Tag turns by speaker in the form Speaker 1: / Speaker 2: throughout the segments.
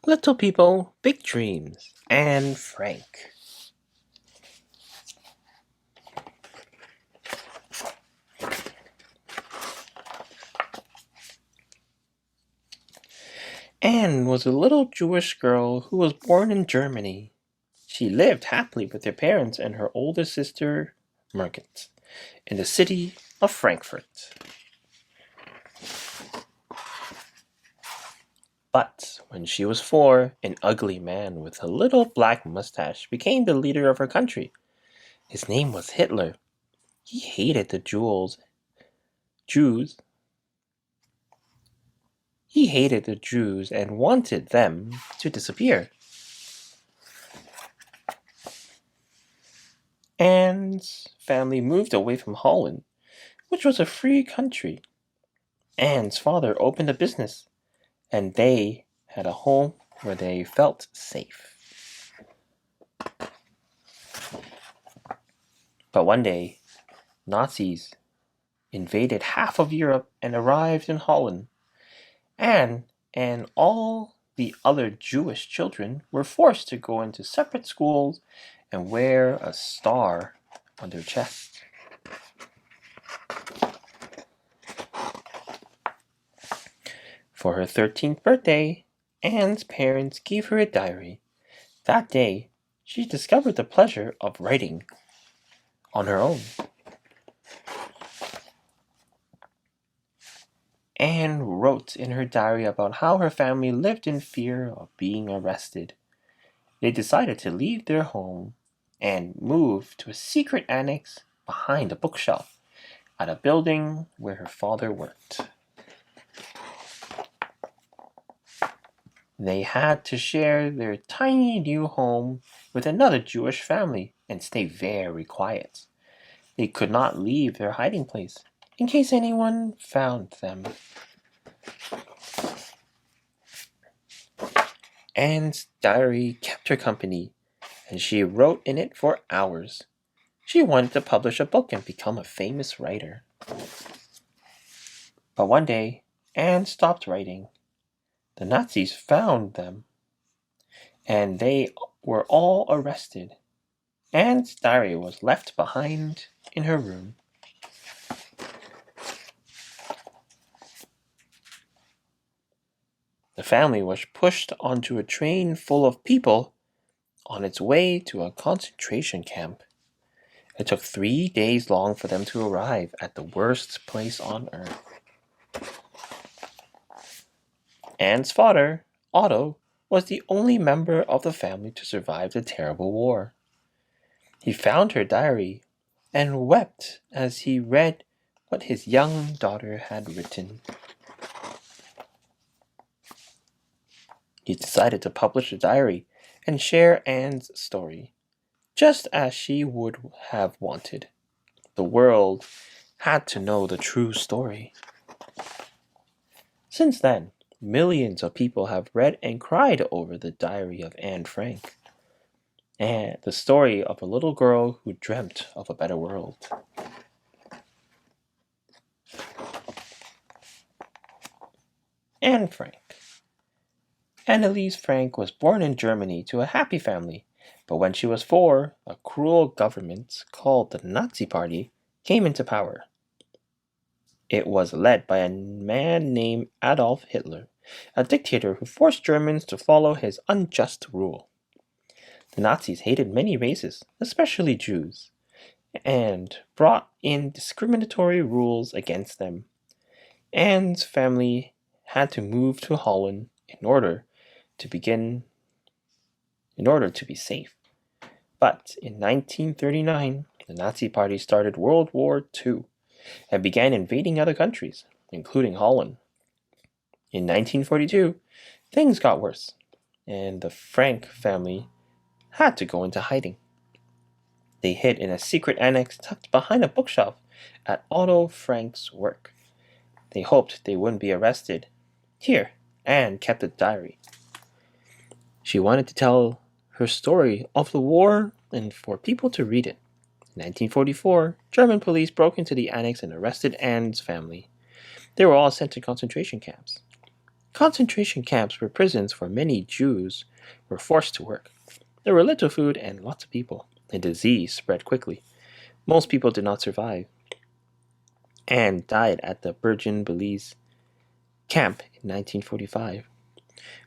Speaker 1: Little People, Big Dreams, and Frank. Anne was a little Jewish girl who was born in Germany. She lived happily with her parents and her older sister, Margit, in the city of Frankfurt. But when she was 4, an ugly man with a little black mustache became the leader of her country. His name was Hitler. He hated the Jews. He hated the Jews and wanted them to disappear. Anne's family moved away from Holland, which was a free country. Anne's father opened a business, and they had a home where they felt safe. But one day, Nazis invaded half of Europe and arrived in Holland. Anne and all the other Jewish children were forced to go into separate schools and wear a star on their chest. For her 13th birthday, Anne's parents gave her a diary. That day, she discovered the pleasure of writing on her own. Anne wrote in her diary about how her family lived in fear of being arrested. They decided to leave their home and move to a secret annex behind a bookshelf at a building where her father worked. They had to share their tiny new home with another Jewish family and stay very quiet. They could not leave their hiding place in case anyone found them. Anne's diary kept her company, and she wrote in it for hours. She wanted to publish a book and become a famous writer. But one day, Anne stopped writing. The Nazis found them, and they were all arrested. Anne's diary was left behind in her room. The family was pushed onto a train full of people on its way to a concentration camp. It took 3 days long for them to arrive at the worst place on earth. Anne's father, Otto, was the only member of the family to survive the terrible war. He found her diary and wept as he read what his young daughter had written. He decided to publish the diary and share Anne's story, just as she would have wanted. The world had to know the true story. Since then, millions of people have read and cried over the diary of Anne Frank, and the story of a little girl who dreamt of a better world. Anne Frank. Anneliese Frank was born in Germany to a happy family, but when she was 4, a cruel government called the Nazi Party came into power. It was led by a man named Adolf Hitler, a dictator who forced Germans to follow his unjust rule. The Nazis hated many races, especially Jews, and brought in discriminatory rules against them. Anne's family had to move to Holland in order to be safe. But in 1939, the Nazi Party started World War II and began invading other countries, including Holland. In 1942, things got worse, and the Frank family had to go into hiding. They hid in a secret annex tucked behind a bookshelf at Otto Frank's work. They hoped they wouldn't be arrested. Here, Anne kept a diary. She wanted to tell her story of the war and for people to read it. In 1944, German police broke into the annex and arrested Anne's family. They were all sent to concentration camps. Concentration camps were prisons where many Jews were forced to work. There were little food and lots of people, and disease spread quickly. Most people did not survive and died at the Bergen-Belsen camp in 1945,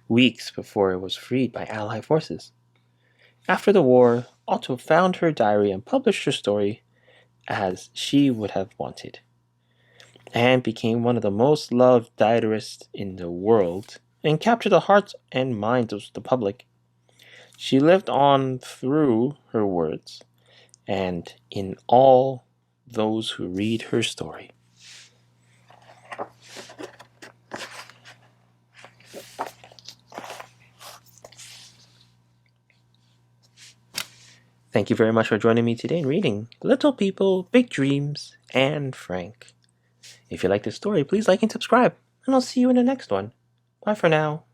Speaker 1: weeks before it was freed by Allied forces. After the war, Otto found her diary and published her story as she would have wanted, and became one of the most loved diarists in the world and captured the hearts and minds of the public. She lived on through her words and in all those who read her story. Thank you very much for joining me today in reading Little People, Big Dreams, Anne Frank. If you like this story, please like and subscribe, and I'll see you in the next one. Bye for now.